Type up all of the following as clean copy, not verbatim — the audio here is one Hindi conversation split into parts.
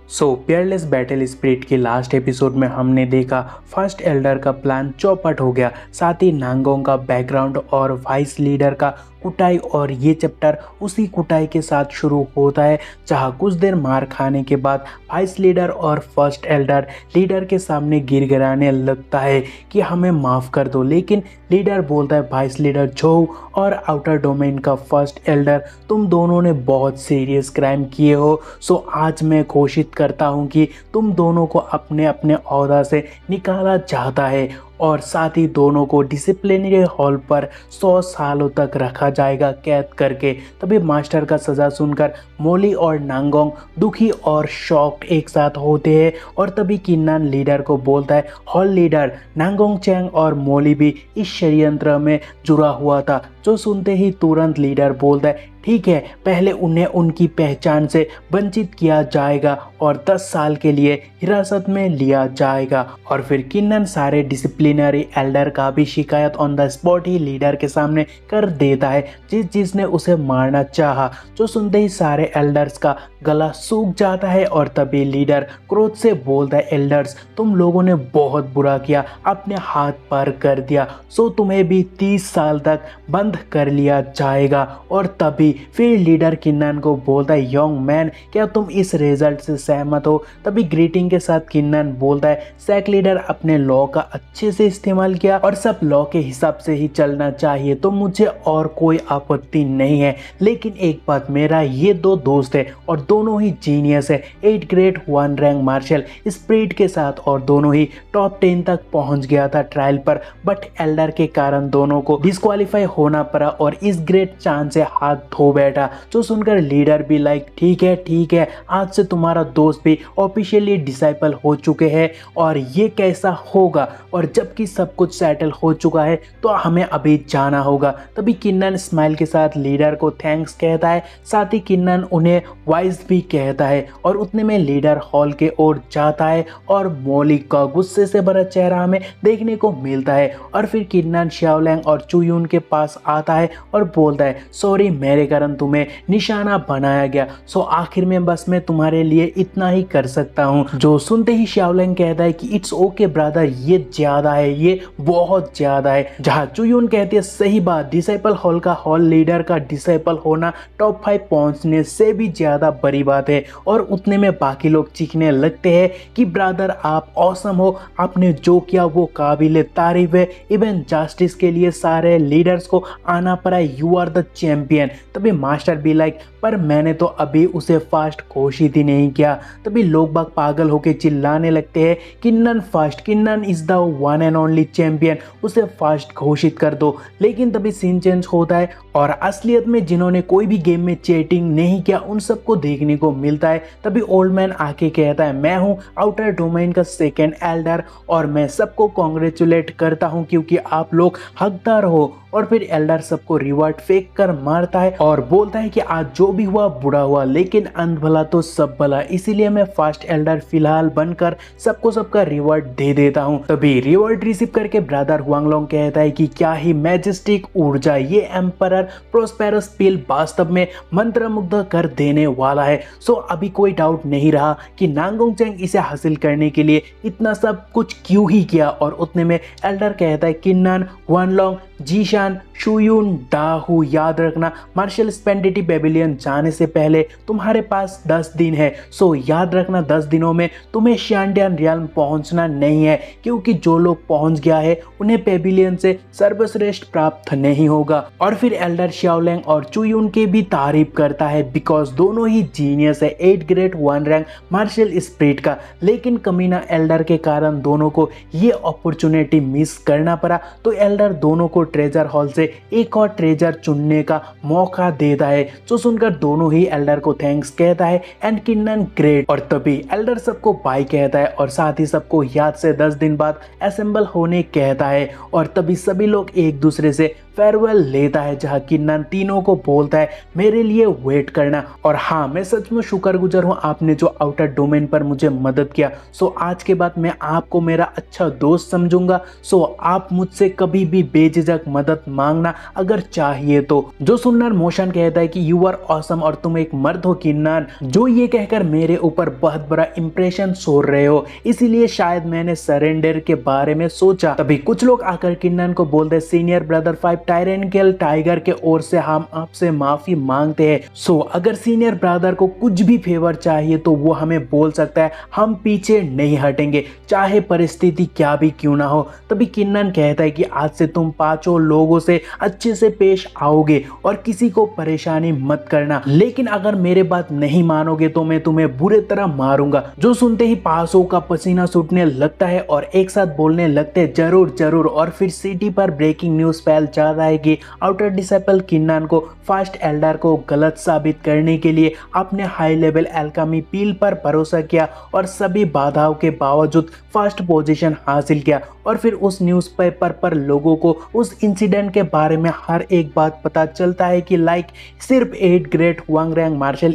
पियरलेस बैटल स्पिरिट के लास्ट एपिसोड में हमने देखा फर्स्ट एल्डर का प्लान चौपट हो गया, साथ ही नांगोंग का बैकग्राउंड और वाइस लीडर का कुटाई। और ये चैप्टर उसी कुटाई के साथ शुरू होता है जहाँ कुछ देर मार खाने के बाद वाइस लीडर और फर्स्ट एल्डर लीडर के सामने गिड़गिड़ाने लगता है कि हमें माफ़ कर दो। लेकिन लीडर बोलता है, वाइस लीडर झोउ और आउटर डोमेन का फर्स्ट एल्डर, तुम दोनों ने बहुत सीरियस क्राइम किए हो, सो आज मैं घोषित करता हूँ कि तुम दोनों को अपने अपने ओहदा से निकाला जाता है और साथ ही दोनों को डिसिप्लिनरी हॉल पर 100 सालों तक रखा जाएगा कैद करके। तभी मास्टर का सज़ा सुनकर मोली और नांगोंग दुखी और शॉक्ड एक साथ होते हैं और तभी किन्नान लीडर को बोलता है, हॉल लीडर नांगोंग चैंग और मोली भी इस षड्यंत्र में जुड़ा हुआ था। जो सुनते ही तुरंत लीडर बोलता है, ठीक है, पहले उन्हें उनकी पहचान से वंचित किया जाएगा और 10 साल के लिए हिरासत में लिया जाएगा। और फिर किन्नन सारे डिसिप्लिनरी एल्डर का भी शिकायत on the spot he leader के सामने कर देता है, जिसने उसे मारना चाहा। जो सुनते ही सारे एल्डर्स का गला सूख जाता है और तभी लीडर क्रोध से बोलता है, एल्डर्स तुम लोगों ने बहुत बुरा किया, अपने हाथ पार कर दिया, सो तुम्हें भी 30 साल तक बंद कर लिया जाएगा। और तभी फिर लीडर किन्नन को बोलता है, यंग मैन क्या तुम इस रिजल्ट से सहमत हो? तभी ग्रीटिंग के साथ किन्नन बोलता है, सैक लीडर अपने लॉ का अच्छे से इस्तेमाल किया और सब लॉ के हिसाब से ही चलना चाहिए, तो मुझे और कोई आपत्ति नहीं है। लेकिन एक बात, मेरा ये दो दोस्त है और दोनों ही जीनियस है, 8 ग्रेड 1 रैंक मार्शल स्पिरिट के साथ, और दोनों ही टॉप 10 तक पहुंच गया था ट्रायल पर, बट एल्डर के कारण दोनों को डिस्क्वालीफाई होना पड़ा और इस ग्रेट चांस से हाथ धो बैठा। जो सुनकर लीडर भी लाइक, ठीक है, आज से तुम्हारा दोस्त भी ऑफिशियली डिसाइपल हो चुके हैं और ये कैसा होगा, और जबकि सब कुछ सेटल हो चुका है तो हमें अभी जाना होगा। तभी किन्नन स्माइल के साथ लीडर को थैंक्स कहता है, साथ ही किन्नन उन्हें वाइस भी कहता है और उतने में लीडर हॉल के ओर जाता है और मोली का गुस्से से भरा चेहरा हमें देखने को मिलता है। और फिर किन्नन शाओलैंग और चुयुन के पास आता है और बोलता है, सॉरी मेरे कारण तुम्हें निशाना बनाया गया, सो आखिर में बस मैं तुम्हारे लिए इतना ही कर सकता हूँ। जो सुनते ही शाओलैंग कहता है कि इट्स ओके ब्रदर, ये ज्यादा है, ये बहुत ज्यादा है। जहाँ चुयुन कहती है, सही बात, डिसाइपल हॉल का हॉल लीडर का डिसाइपल होना टॉप 5 पहुंचने से भी ज्यादा बड़ी बात है। और उतने में बाकी लोग चीखने लगते हैं कि ब्रदर आप ऑसम हो, आपने जो किया वो काबिल तारीफ है, इवन जस्टिस के लिए सारे लीडर्स को आना पड़ा, यू आर द चैंपियन। तभी मास्टर भी लाइक, पर मैंने तो अभी उसे फास्ट घोषित ही नहीं किया। तभी लोग बाग पागल होके चिल्लाने लगते हैं, किन्नन fast, किन्नन is the one and only champion, उसे फास्ट घोषित कर दो। लेकिन तभी सीन चेंज होता है और असलियत में जिन्होंने कोई भी गेम में चीटिंग नहीं किया उन सबको देखने को मिलता है। तभी ओल्ड मैन आके कहता है, मैं हूँ आउटर डोमेन का सेकेंड एल्डर और मैं सबको कॉन्ग्रेचुलेट करता हूँ क्योंकि आप लोग हकदार हो। और फिर एल्डर सबको रिवार्ड फेंक कर मारता है और बोलता है कि आज जो भी हुआ बुरा हुआ, लेकिन अंत भला तो सब भला, इसीलिए मैं फास्ट एल्डर फिलहाल बनकर सबको सबका रिवार्ड दे देता हूँ। तभी रिवार्ड रिसीव करके ब्रदर हुआंगलोंग कहता है कि क्या ही मैजेस्टिक ऊर्जा, ये एम्परर प्रोस्पेरस पिल वास्तव में मंत्रमुग्ध कर देने वाला है। सो अभी कोई डाउट नहीं रहा कि नांगोंग चैंग इसे हासिल करने के लिए इतना सब कुछ क्यों ही किया। और उतने में एल्डर कहता है, किन्नन, हुआनलोंग, जीशान, शुयून, दाहू, याद रखना मार्शल स्पेंडिटी पेविलियन जाने से पहले तुम्हारे पास 10 दिन है। सो याद रखना 10 दिनों में तुम्हें शांडियन रियल्म पहुंचना नहीं है, क्योंकि जो लोग पहुंच गया है उन्हें पेविलियन से सर्वश्रेष्ठ प्राप्त नहीं होगा। और फिर एल्डर शाओलैंग और चुयुन के भी तारीफ करता है बिकॉज दोनों ही जीनियस है, 8 ग्रेड 1 रैंक मार्शल स्पिरिट का। लेकिन कमीना एल्डर के कारण दोनों को ये अपॉर्चुनिटी मिस करना पड़ा, तो एल्डर दोनों को ट्रेजर हॉल से एक और ट्रेजर चुनने का मौका देता है। जो सुनकर दोनों ही एल्डर को थैंक्स कहता है एंड किन्नन ग्रेट। और तभी एल्डर सबको बाय कहता है और साथ ही सबको याद से 10 दिन बाद असेंबल होने कहता है। और तभी सभी लोग एक दूसरे से फेयरवेल लेता है, जहाँ किन्नन तीनों को बोलता है मेरे लिए वेट करना। और हाँ, मैं सच में शुक्रगुजार हूँ आपने जो आउटर डोमेन पर मुझे मदद किया। सो आज के बाद मैं आपको मेरा अच्छा दोस्त समझूंगा। सो आप मुझसे कभी भी बेझिझक मदद मांगना अगर चाहिए तो। जो सुनकर मोशन कहता है कि यू आर ऑसम और तुम एक मर्द हो किन्नन, जो ये कहकर मेरे ऊपर बहुत बड़ा इंप्रेशन छोड़ रहे हो, इसीलिए शायद मैंने सरेंडर के बारे में सोचा। तभी कुछ लोग आकर किन्नन को बोलते सीनियर ब्रदर 5 टायरेनिकल टाइगर के ओर से हम आपसे माफी मांगते हैं। सो अगर सीनियर ब्रदर को कुछ भी फेवर चाहिए तो वो हमें बोल सकता है, हम पीछे नहीं हटेंगे चाहे परिस्थिति क्या भी क्यों ना हो। तभी किन्नन कहता है कि आज से तुम पांचों लोगों से अच्छे से पेश आओगे और किसी को परेशानी मत करना, लेकिन अगर मेरे बात नहीं मानोगे तो मैं तुम्हें बुरे तरह मारूंगा। जो सुनते ही पासों का पसीना छूटने लगता है और एक साथ बोलने लगते हैं जरूर जरूर। और फिर सिटी पर ब्रेकिंग न्यूज फैल जाता है कि आउटर डिसेबल किन्नन को फर्स्ट एल्डर को गलत साबित करने के लिए अपने हाई लेवल एल्केमी पील पर भरोसा किया और सभी बाधाओं के बावजूद फर्स्ट पोजीशन हासिल किया। और फिर उस न्यूज़पेपर पर लोगों को उस इंसिडेंट के बारे में हर एक बात पता चलता है कि लाइक सिर्फ 8 ग्रेट हुआंग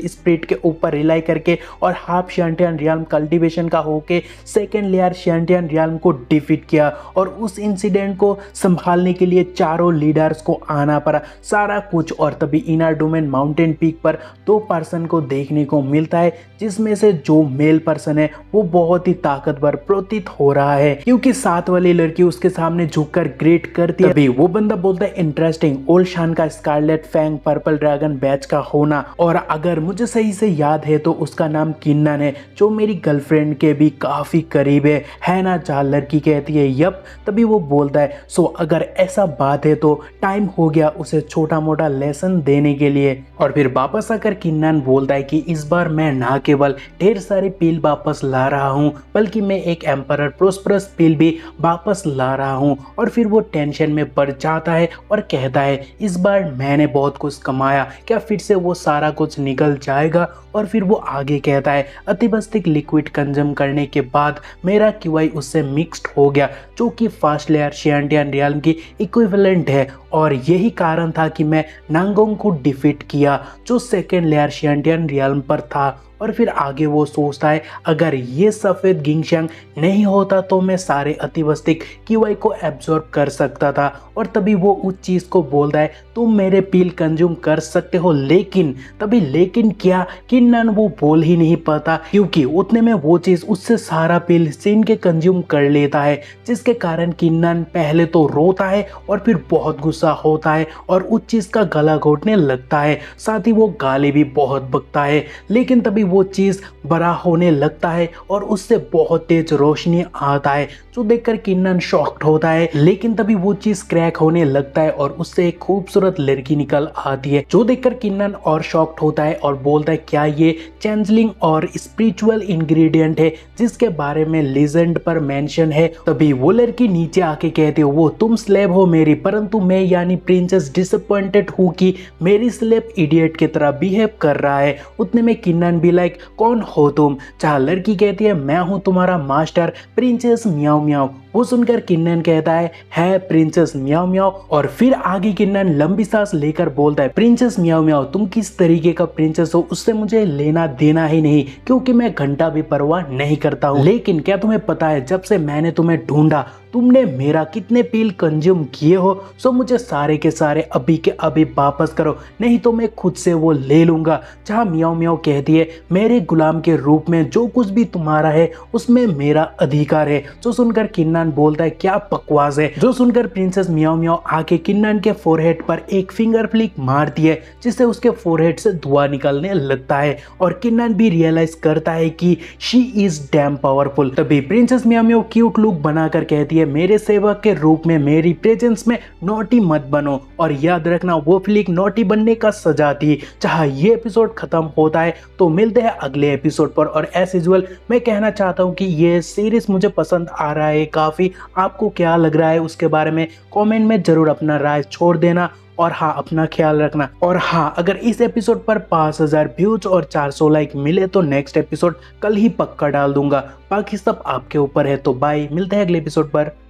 स्प्रिट के ऊपर रिलाई करके और हाफ शियांटियन रियल्म कल्टीवेशन का होके सेकेंड लेयर शियांटियन रियल्म को डिफीट किया। और उस इंसिडेंट को संभालने के लिए चारों लीडर्स को आना पड़ा सारा कुछ। और तभी इनर डोमेन माउंटेन पीक पर 2 पर्सन को देखने को मिलता है, जिसमें से जो मेल पर्सन है वो बहुत ही ताकतवर प्रतीत हो रहा है क्योंकि साथ वाली लड़की उसके सामने झुककर ग्रेट करती है। तभी वो बंदा बोलता है इंटरेस्टिंग ओल्ड शान का scarlet fang purple dragon batch का होना, और अगर मुझे सही से याद है तो उसका नाम किन्नन है, जो मेरी गर्लफ्रेंड के भी काफी करीब है ना। जहाँ लड़की कहती है यप। तभी वो बोलता है सो अगर ऐसा बात है तो टाइम हो गया उसे छोटा मोटा लेसन देने के लिए। और फिर वापस आकर किन्नन बोलता है कि इस बार मैं ना केवल ढेर सारे पील वापस ला रहा हूँ बल्कि मैं एक एम्परर प्रोस्परस पील भी वापस ला रहा हूँ। और फिर वो टेंशन में पड़ जाता है और कहता है इस बार मैंने बहुत कुछ कमाया, क्या फिर से वो सारा कुछ निकल जाएगा। और फिर वो आगे कहता है अतिबस्तिक लिक्विड कंज्यूम करने के बाद मेरा क्यूआई उससे मिक्स्ड हो गया, जो कि फर्स्ट लेयर शियांटियन रियल्म की इक्विवेलेंट है। और यही कारण था कि मैं नांगोंग को डिफीट किया जो सेकेंड लेयर शियांटियन रियल्म पर था। और फिर आगे वो सोचता है अगर ये सफ़ेद गिंगशंग नहीं होता तो मैं सारे अतिवस्तिक क्यूआई को एब्जॉर्ब कर सकता था। और तभी वो उस चीज़ को बोलता है तुम मेरे पील कंज्यूम कर सकते हो, लेकिन तभी लेकिन क्या किन्नन वो बोल ही नहीं पाता क्योंकि उतने में वो चीज़ उससे सारा पील सीन के कंज्यूम कर लेता है, जिसके कारण किन्नन पहले तो रोता है और फिर बहुत गुस्सा होता है और उस चीज़ का गला घोटने लगता है, साथ ही वो गाली भी बहुत बकता है। लेकिन तभी वो चीज़ बड़ा होने लगता है और उससे बहुत तेज रोशनी आता है, जो देखकर किन्नन शॉक्ड होता है। लेकिन तभी वो चीज़ क्रैक होने लगता है और उससे एक खूबसूरत लड़की निकल आती है, जो देखकर किन्नन और शॉक्ड होता है और बोलता है क्या ये चेंजलिंग और स्पिरिचुअल इंग्रेडिएंट है जिसके बारे में लेजेंड पर मेंशन है। तभी वो लड़की नीचे आके कहती है वो तुम स्लेव हो मेरी, परंतु मैं यानी प्रिंसेस डिसअपॉइंटेड हूँ कि मेरी स्लेव इडियट की तरह बिहेव कर रहा है। उतने में किन्नन भी लाइक कौन हो तुम? जहाँ लड़की कहती है मैं हूँ तुम्हारा मास्टर प्रिंसेस म्याऊ म्याऊ। वो सुनकर किन्नन कहता है प्रिंसेस म्याऊ म्याऊ। और फिर आगे किन्नन लंबी सांस लेकर बोलता है प्रिंसेस म्याऊ म्याऊ तुम किस तरीके का प्रिंसेस हो उससे मुझे लेना देना ही नहीं, क्योंकि मैं घंटा भी परवाह नहीं करता हूँ। लेकिन क्या तुम्हें पता है जब से मैंने तुम्हें ढूंढा तुमने मेरा कितने पील कंज्यूम किए हो? सो मुझे सारे के सारे अभी के अभी वापस करो, नहीं तो मैं खुद से वो ले लूंगा। जहाँ म्याऊ म्याऊ कहती है मेरे गुलाम के रूप में जो कुछ भी तुम्हारा है उसमें मेरा अधिकार है। जो सुनकर किन्नन बोलता है क्या बकवास है। जो सुनकर प्रिंसेस म्याऊ म्याऊ आके किन्नन के फोरहेड पर एक फिंगर फ्लिक मारती है, जिससे उसके फोरहेड से धुआं निकलने लगता है और किन्नन भी रियलाइज करता है कि शी इज डैम पावरफुल। तभी प्रिंसेस म्याऊ म्याऊ क्यूट लुक बनाकर कहती है मेरे सेवक के रूप में मेरी प्रेजेंस में नोटी मत बनो, और याद रखना वो फ्लिक नोटी बनने का सजा थी। जहाँ ये एपिसोड खत्म होता है तो मिलते हैं अगले एपिसोड पर। और एज यूजुअल मैं कहना चाहता हूँ कि ये सीरीज मुझे पसंद आ रहा है काफ़ी। आपको क्या लग रहा है उसके बारे में कमेंट में जरूर अपना राय छोड़ देना। और हाँ, अपना ख्याल रखना। और हाँ, अगर इस एपिसोड पर 5000 व्यूज और 400 लाइक मिले तो नेक्स्ट एपिसोड कल ही पक्का डाल दूंगा। बाकी सब आपके ऊपर है। तो बाय, मिलते हैं अगले एपिसोड पर।